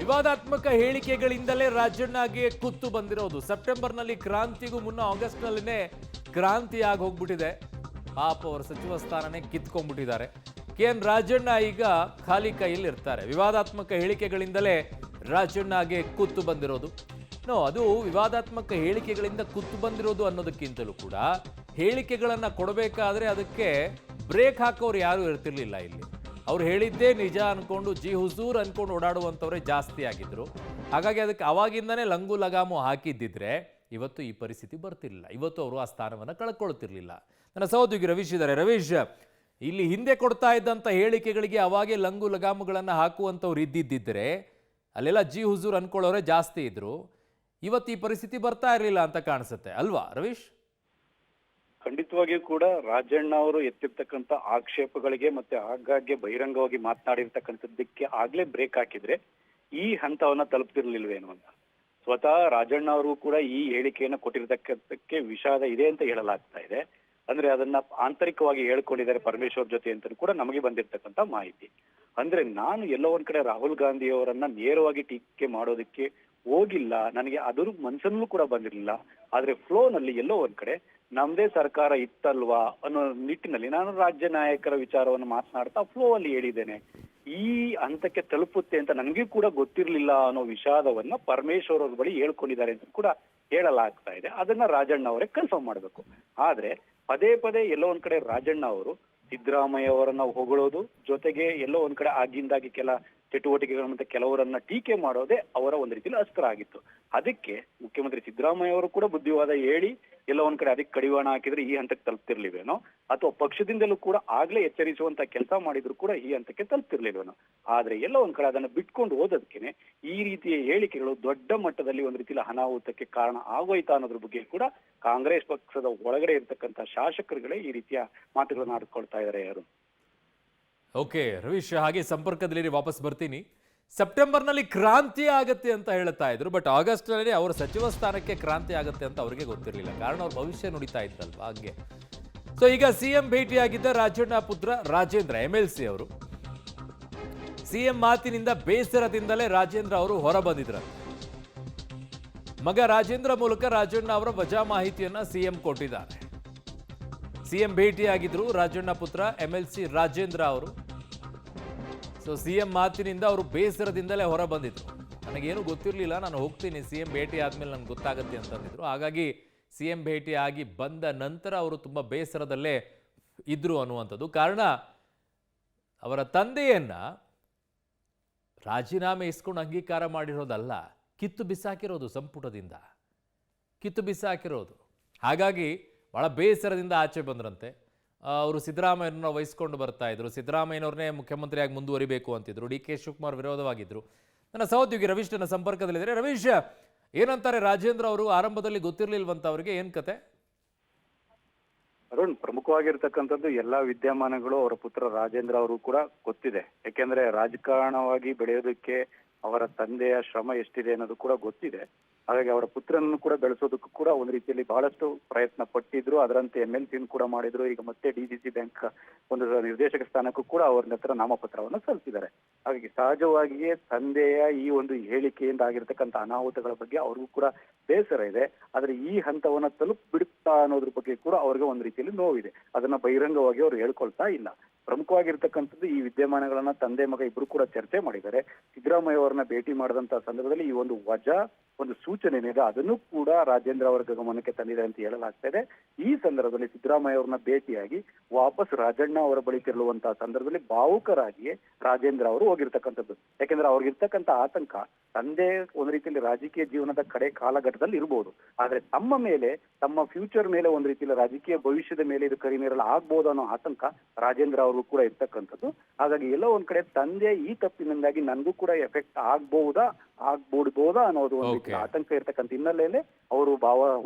ವಿವಾದಾತ್ಮಕ ಹೇಳಿಕೆಗಳಿಂದಲೇ ರಾಜಣ್ಣಗೆ ಕುತ್ತು ಬಂದಿರೋದು. ಸೆಪ್ಟೆಂಬರ್ನಲ್ಲಿ ಕ್ರಾಂತಿಗೂ ಮುನ್ನ ಆಗಸ್ಟ್ನಲ್ಲಿನೇ ಕ್ರಾಂತಿ ಆಗಿ ಹೋಗ್ಬಿಟ್ಟಿದೆ. ಪಾಪ ಅವರ ಸಚಿವ ಸ್ಥಾನನೇ ಕಿತ್ಕೊಂಡ್ಬಿಟ್ಟಿದ್ದಾರೆ. KN ರಾಜಣ್ಣ ಈಗ ಖಾಲಿ ಕೈಯಲ್ಲಿ ಇರ್ತಾರೆ. ವಿವಾದಾತ್ಮಕ ಹೇಳಿಕೆಗಳಿಂದಲೇ ರಾಜಣ್ಣಗೆ ಕುತ್ತು ಬಂದಿರೋದು. ಅದು ವಿವಾದಾತ್ಮಕ ಹೇಳಿಕೆಗಳಿಂದ ಕುತ್ತು ಬಂದಿರೋದು ಅನ್ನೋದಕ್ಕಿಂತಲೂ ಕೂಡ ಹೇಳಿಕೆಗಳನ್ನ ಕೊಡಬೇಕಾದ್ರೆ ಅದಕ್ಕೆ ಬ್ರೇಕ್ ಹಾಕೋರು ಯಾರು ಇರ್ತಿರ್ಲಿಲ್ಲ. ಇಲ್ಲಿ ಅವ್ರು ಹೇಳಿದ್ದೇ ನಿಜ ಅನ್ಕೊಂಡು ಜಿ ಹುಜೂರ್ ಅನ್ಕೊಂಡು ಓಡಾಡುವಂಥವ್ರೆ ಜಾಸ್ತಿ ಆಗಿದ್ರು. ಹಾಗಾಗಿ ಅದಕ್ಕೆ ಅವಾಗಿಂದನೇ ಲಂಗು ಲಗಾಮು ಹಾಕಿದ್ದಿದ್ರೆ ಇವತ್ತು ಈ ಪರಿಸ್ಥಿತಿ ಬರ್ತಿರ್ಲಿಲ್ಲ. ಇವತ್ತು ಅವರು ಆ ಸ್ಥಾನವನ್ನು ಕಳ್ಕೊಳ್ತಿರ್ಲಿಲ್ಲ. ನನ್ನ ಸಹೋದ್ಯೋಗಿ ರವೀಶ್ ಇದ್ದಾರೆ. ರವೀಶ್, ಇಲ್ಲಿ ಹಿಂದೆ ಕೊಡ್ತಾ ಇದ್ದಂಥ ಹೇಳಿಕೆಗಳಿಗೆ ಅವಾಗೇ ಲಂಗು ಲಗಾಮುಗಳನ್ನು ಹಾಕುವಂಥವ್ರು ಇದ್ದಿದ್ದರೆ ಅಲ್ಲೆಲ್ಲ ಜಿ ಹುಜೂರ್ ಅನ್ಕೊಳ್ಳೋರೆ ಜಾಸ್ತಿ ಇದ್ರು. ಇವತ್ತು ಈ ಪರಿಸ್ಥಿತಿ ಬರ್ತಾ ಇರಲಿಲ್ಲ ಅಂತ ಕಾಣಿಸುತ್ತೆ ಅಲ್ವಾ ರವೀಶ್? ಖಂಡಿತವಾಗಿಯೂ ಕೂಡ ರಾಜಣ್ಣ ಅವರು ಎತ್ತಿರ್ತಕ್ಕಂಥ ಆಕ್ಷೇಪಗಳಿಗೆ ಮತ್ತೆ ಆಗಾಗ್ಗೆ ಬಹಿರಂಗವಾಗಿ ಮಾತನಾಡಿರ್ತಕ್ಕಂಥದ್ದಕ್ಕೆ ಆಗ್ಲೇ ಬ್ರೇಕ್ ಹಾಕಿದ್ರೆ ಈ ಹಂತವನ್ನ ತಲುಪ್ತಿರ್ಲಿಲ್ವೇನು ಅಂತ ಸ್ವತಃ ರಾಜಣ್ಣ ಅವರು ಕೂಡ ಈ ಹೇಳಿಕೆಯನ್ನ ಕೊಟ್ಟಿರ್ತಕ್ಕಂಥಕ್ಕೆ ವಿಷಾದ ಇದೆ ಅಂತ ಹೇಳಲಾಗ್ತಾ ಇದೆ. ಅಂದ್ರೆ ಅದನ್ನ ಆಂತರಿಕವಾಗಿ ಹೇಳ್ಕೊಂಡಿದ್ದಾರೆ ಪರಮೇಶ್ವರ್ ಜೊತೆ ಅಂತ ಕೂಡ ನಮಗೆ ಬಂದಿರ್ತಕ್ಕಂಥ ಮಾಹಿತಿ. ಅಂದ್ರೆ ನಾನು ಎಲ್ಲೋ ಒಂದ್ ಕಡೆ ರಾಹುಲ್ ಗಾಂಧಿ ಅವರನ್ನ ನೇರವಾಗಿ ಟೀಕೆ ಮಾಡೋದಕ್ಕೆ ಹೋಗಿಲ್ಲ, ನನಗೆ ಅದ್ರ ಮನ್ಸಲ್ಲೂ ಕೂಡ ಬಂದಿರಲಿಲ್ಲ. ಆದ್ರೆ ಫ್ಲೋ ನಲ್ಲಿ ಎಲ್ಲೋ ಒಂದ್ ಕಡೆ ನಮ್ದೇ ಸರ್ಕಾರ ಇತ್ತಲ್ವಾ ಅನ್ನೋ ನಿಟ್ಟಿನಲ್ಲಿ ನಾನು ರಾಜ್ಯ ನಾಯಕರ ವಿಚಾರವನ್ನು ಮಾತನಾಡ್ತಾ ಫ್ಲೋ ಅಲ್ಲಿ ಹೇಳಿದ್ದೇನೆ. ಈ ಹಂತಕ್ಕೆ ತಲುಪುತ್ತೆ ಅಂತ ನನಗೂ ಕೂಡ ಗೊತ್ತಿರ್ಲಿಲ್ಲ ಅನ್ನೋ ವಿಷಾದವನ್ನ ಪರಮೇಶ್ವರ್ ಅವ್ರ ಬಳಿ ಹೇಳ್ಕೊಂಡಿದ್ದಾರೆ ಅಂತ ಕೂಡ ಹೇಳಲಾಗ್ತಾ ಇದೆ. ಅದನ್ನ ರಾಜಣ್ಣ ಅವರೇ ಕನ್ಫರ್ಮ್ ಮಾಡ್ಬೇಕು. ಆದ್ರೆ ಪದೇ ಪದೇ ಎಲ್ಲೋ ಒಂದ್ ಕಡೆ ರಾಜಣ್ಣ ಅವರು ಸಿದ್ದರಾಮಯ್ಯ ಅವರನ್ನ ಹೊಗಳೋದು ಜೊತೆಗೆ ಎಲ್ಲೋ ಒಂದ್ ಕಡೆ ಆಗಿಂದಾಗಿ ಕೆಲ ಚಟುವಟಿಕೆಗಳ ಮತ್ತೆ ಕೆಲವರನ್ನ ಟೀಕೆ ಮಾಡೋದೇ ಅವರ ಒಂದ್ ರೀತಿಯಲ್ಲಿ ಅಸ್ತ್ರ ಆಗಿತ್ತು. ಅದಕ್ಕೆ ಮುಖ್ಯಮಂತ್ರಿ ಸಿದ್ದರಾಮಯ್ಯ ಅವರು ಕೂಡ ಬುದ್ಧಿವಾದ ಹೇಳಿ ಎಲ್ಲ ಒಂದ್ ಕಡೆ ಅದಕ್ಕೆ ಕಡಿವಾಣ ಹಾಕಿದ್ರೆ ಈ ಹಂತಕ್ಕೆ ತಲುಪ್ತಿರ್ಲಿಲ್ವೇನೋ, ಅಥವಾ ಪಕ್ಷದಿಂದಲೂ ಕೂಡ ಆಗ್ಲೇ ಎಚ್ಚರಿಸುವಂತ ಕೆಲಸ ಮಾಡಿದ್ರು ಕೂಡ ಈ ಹಂತಕ್ಕೆ ತಲುಪ್ತಿರ್ಲಿಲ್ವೇನೋ. ಆದ್ರೆ ಎಲ್ಲ ಒಂದ್ ಕಡೆ ಅದನ್ನ ಬಿಟ್ಕೊಂಡು ಹೋದದಕ್ಕೇನೆ ಈ ರೀತಿಯ ಹೇಳಿಕೆಗಳು ದೊಡ್ಡ ಮಟ್ಟದಲ್ಲಿ ಒಂದ್ ರೀತಿಯಲ್ಲಿ ಅನಾಹುತಕ್ಕೆ ಕಾರಣ ಆಗೋಯ್ತಾ ಅನ್ನೋದ್ರ ಬಗ್ಗೆ ಕೂಡ ಕಾಂಗ್ರೆಸ್ ಪಕ್ಷದ ಒಳಗಡೆ ಇರ್ತಕ್ಕಂಥ ಶಾಸಕರುಗಳೇ ಈ ರೀತಿಯ ಮಾತುಗಳನ್ನ ಆಡ್ಕೊಳ್ತಾ ಇದ್ದಾರೆ. ಯಾರು ಓಕೆ ರವೀಶ್, ಹಾಗೆ ಸಂಪರ್ಕದಲ್ಲಿ ವಾಪಸ್ ಬರ್ತೀನಿ. ಸೆಪ್ಟೆಂಬರ್ನಲ್ಲಿ ಕ್ರಾಂತಿ ಆಗತ್ತೆ ಅಂತ ಹೇಳ್ತಾ ಇದ್ರು, ಬಟ್ ಆಗಸ್ಟ್ನಲ್ಲಿ ಅವರ ಸಚಿವ ಸ್ಥಾನಕ್ಕೆ ಕ್ರಾಂತಿ ಆಗುತ್ತೆ ಅಂತ ಅವರಿಗೆ ಗೊತ್ತಿರಲಿಲ್ಲ. ಕಾರಣ ಅವ್ರ ಭವಿಷ್ಯ ನುಡಿತಾ ಇದ್ದಲ್ವಾ ಹಂಗೆ. ಸೊ ಈಗ CM ಭೇಟಿಯಾಗಿದ್ದ ರಾಜಣ್ಣ ಪುತ್ರ ರಾಜೇಂದ್ರ MLC ಅವರು CM ಮಾತಿನಿಂದ ಬೇಸರದಿಂದಲೇ ರಾಜೇಂದ್ರ ಅವರು ಹೊರ ಬಂದಿದ್ರು. ಮಗ ರಾಜೇಂದ್ರ ಮೂಲಕ ರಾಜಣ್ಣ ಅವರ ವಜಾ ಮಾಹಿತಿಯನ್ನ CM ಕೊಟ್ಟಿದ್ದಾರೆ. CM ಭೇಟಿಯಾಗಿದ್ರು ರಾಜಣ್ಣ ಪುತ್ರ MLC ರಾಜೇಂದ್ರ ಅವರು. ಸೊ CM ಮಾತಿನಿಂದ ಅವರು ಬೇಸರದಿಂದಲೇ ಹೊರ ಬಂದಿದ್ರು. ನನಗೇನು ಗೊತ್ತಿರಲಿಲ್ಲ, ನಾನು ಹೋಗ್ತೀನಿ CM ಭೇಟಿ ಆದ್ಮೇಲೆ ನನಗೆ ಗೊತ್ತಾಗುತ್ತೆ ಅಂತಂದಿದ್ರು. ಹಾಗಾಗಿ CM ಭೇಟಿ ಆಗಿ ಬಂದ ನಂತರ ಅವರು ತುಂಬ ಬೇಸರದಲ್ಲೇ ಇದ್ರು ಅನ್ನುವಂಥದ್ದು. ಕಾರಣ ಅವರ ತಂದೆಯನ್ನ ರಾಜೀನಾಮೆ ಇಸ್ಕೊಂಡು ಅಂಗೀಕಾರ ಮಾಡಿರೋದಲ್ಲ, ಕಿತ್ತು ಬಿಸಾಕಿರೋದು, ಸಂಪುಟದಿಂದ ಕಿತ್ತು ಬಿಸಾಕಿರೋದು. ಹಾಗಾಗಿ ಭಾಳ ಬೇಸರದಿಂದ ಆಚೆ ಬಂದ್ರಂತೆ. ಅವರು ಸಿದ್ದರಾಮಯ್ಯನವ್ರನ್ನ ವಹಿಸ್ಕೊಂಡು ಬರ್ತಾ ಇದ್ರು. ಸಿದ್ದರಾಮಯ್ಯನವ್ರನ್ನೇ ಮುಖ್ಯಮಂತ್ರಿಯಾಗಿ ಮುಂದುವರಿಬೇಕು ಅಂತಿದ್ರು. DK ಶಿವಕುಮಾರ್ ವಿರೋಧವಾಗಿದ್ರು. ನನ್ನ ಸಹೋದ್ಯೋಗಿ ರವೀಶ್ ನನ್ನ ಸಂಪರ್ಕದಲ್ಲಿದ್ದಾರೆ. ರವೀಶ್, ಏನಂತಾರೆ ರಾಜೇಂದ್ರ ಅವರು? ಆರಂಭದಲ್ಲಿ ಗೊತ್ತಿರಲಿಲ್ವಂತ ಅವರಿಗೆ, ಏನ್ ಕತೆ? ಅರುಣ್, ಪ್ರಮುಖವಾಗಿರ್ತಕ್ಕಂಥದ್ದು ಎಲ್ಲಾ ವಿದ್ಯಮಾನಗಳು ಅವರ ಪುತ್ರ ರಾಜೇಂದ್ರ ಅವರು ಕೂಡ ಗೊತ್ತಿದೆ. ಯಾಕೆಂದ್ರೆ ರಾಜಕಾರಣವಾಗಿ ಬೆಳೆಯೋದಕ್ಕೆ ಅವರ ತಂದೆಯ ಶ್ರಮ ಎಷ್ಟಿದೆ ಅನ್ನೋದು ಕೂಡ ಗೊತ್ತಿದೆ. ಹಾಗಾಗಿ ಅವರ ಪುತ್ರನನ್ನು ಕೂಡ ಬೆಳೆಸೋದಕ್ಕೂ ಕೂಡ ಒಂದು ರೀತಿಯಲ್ಲಿ ಬಹಳಷ್ಟು ಪ್ರಯತ್ನ ಪಟ್ಟಿದ್ರು. ಅದರಂತೆ MLC ಕೂಡ ಮಾಡಿದ್ರು. ಈಗ ಮತ್ತೆ DCC ಬ್ಯಾಂಕ್ ಒಂದು ನಿರ್ದೇಶಕ ಸ್ಥಾನಕ್ಕೂ ಕೂಡ ಅವರ ಹತ್ರ ನಾಮಪತ್ರವನ್ನು ಸಲ್ಲಿಸಿದ್ದಾರೆ. ಹಾಗಾಗಿ ಸಹಜವಾಗಿಯೇ ತಂದೆಯ ಈ ಒಂದು ಹೇಳಿಕೆಯಿಂದ ಆಗಿರ್ತಕ್ಕಂಥ ಅನಾಹುತಗಳ ಬಗ್ಗೆ ಅವ್ರಿಗೂ ಕೂಡ ಬೇಸರ ಇದೆ. ಆದ್ರೆ ಈ ಹಂತವನ್ನ ತಲುಪಿಬಿಡುತ್ತಾ ಅನ್ನೋದ್ರ ಬಗ್ಗೆ ಕೂಡ ಅವ್ರಿಗೆ ಒಂದು ರೀತಿಯಲ್ಲಿ ನೋವಿದೆ. ಅದನ್ನ ಬಹಿರಂಗವಾಗಿ ಅವ್ರು ಹೇಳ್ಕೊಳ್ತಾ ಇಲ್ಲ. ಪ್ರಮುಖವಾಗಿರ್ತಕ್ಕಂಥದ್ದು ಈ ವಿದ್ಯಮಾನಗಳನ್ನ ತಂದೆ ಮಗ ಇಬ್ರು ಕೂಡ ಚರ್ಚೆ ಮಾಡಿದ್ದಾರೆ. ಸಿದ್ದರಾಮಯ್ಯ ಅವರನ್ನ ಭೇಟಿ ಮಾಡಿದಂತ ಸಂದರ್ಭದಲ್ಲಿ ಈ ಒಂದು ವಜಾ ಒಂದು ಸೂಚನೆ ಏನಿದೆ ಅದನ್ನು ಕೂಡ ರಾಜೇಂದ್ರ ಅವರ ಗಮನಕ್ಕೆ ತಂದಿದೆ ಅಂತ ಹೇಳಲಾಗ್ತಾ ಇದೆ. ಈ ಸಂದರ್ಭದಲ್ಲಿ ಸಿದ್ದರಾಮಯ್ಯ ಅವರನ್ನ ಭೇಟಿಯಾಗಿ ವಾಪಸ್ ರಾಜಣ್ಣ ಅವರ ಬಳಿ ತೆರಳುವಂತಹ ಸಂದರ್ಭದಲ್ಲಿ ಭಾವುಕರಾಗಿಯೇ ರಾಜೇಂದ್ರ ಅವರು ಹೋಗಿರ್ತಕ್ಕಂಥದ್ದು. ಯಾಕೆಂದ್ರೆ ಅವ್ರಿಗಿರ್ತಕ್ಕಂಥ ಆತಂಕ ತಂದೆ ಒಂದು ರೀತಿಯಲ್ಲಿ ರಾಜಕೀಯ ಜೀವನದ ಕಡೆ ಕಾಲಘಟ್ಟದಲ್ಲಿ ಇರಬಹುದು, ಆದ್ರೆ ತಮ್ಮ ಮೇಲೆ, ತಮ್ಮ ಫ್ಯೂಚರ್ ಮೇಲೆ, ಒಂದು ರೀತಿಯಲ್ಲಿ ರಾಜಕೀಯ ಭವಿಷ್ಯದ ಮೇಲೆ ಇದು ಕರಿಮೇರಲು ಆಗ್ಬಹುದು ಅನ್ನೋ ಆತಂಕ ರಾಜೇಂದ್ರ ಅವರು ಕೂಡ ಇರ್ತಕ್ಕಂಥದ್ದು. ಹಾಗಾಗಿ ಎಲ್ಲೋ ಒಂದ್ ಕಡೆ ತಂದೆ ಈ ತಪ್ಪಿನಿಂದಾಗಿ ನನಗೂ ಕೂಡ ಎಫೆಕ್ಟ್ ಆಗ್ಬೋದಾ ಅನ್ನೋದು ಒಂದು ರೀತಿಯ ಆತಂಕ ಇರ್ತಕ್ಕಂಥ ಹಿನ್ನೆಲೆಯಲ್ಲಿ ಅವರು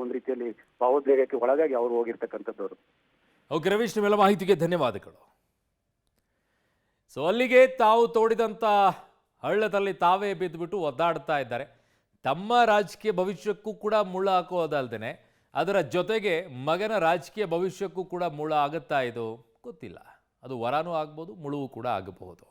ಒಂದು ರೀತಿಯಲ್ಲಿ ಭಾವೋದ್ವೇಗಕ್ಕೆ ಒಳಗಾಗಿ ಅವರು ಹೋಗಿರ್ತಕ್ಕಂಥದ್ದು. ಓಕೆ ರವೀಶ್, ನಿಮ್ಮೆಲ್ಲ ಮಾಹಿತಿಗೆ ಧನ್ಯವಾದಗಳು. ಸೊ ಅಲ್ಲಿಗೆ ತಾವು ತೋಡಿದಂಥ ಹಳ್ಳದಲ್ಲಿ ತಾವೇ ಬಿದ್ದುಬಿಟ್ಟು ಒದ್ದಾಡ್ತಾ ಇದ್ದಾರೆ. ತಮ್ಮ ರಾಜಕೀಯ ಭವಿಷ್ಯಕ್ಕೂ ಕೂಡ ಮುಳ್ಳು ಹಾಕೋದಲ್ದೇನೆ ಅದರ ಜೊತೆಗೆ ಮಗನ ರಾಜಕೀಯ ಭವಿಷ್ಯಕ್ಕೂ ಕೂಡ ಮುಳ್ಳು ಆಗುತ್ತಾ ಇದು ಗೊತ್ತಿಲ್ಲ. ಅದು ವರನೂ ಆಗ್ಬೋದು, ಮುಳುವು ಕೂಡ ಆಗಬಹುದು.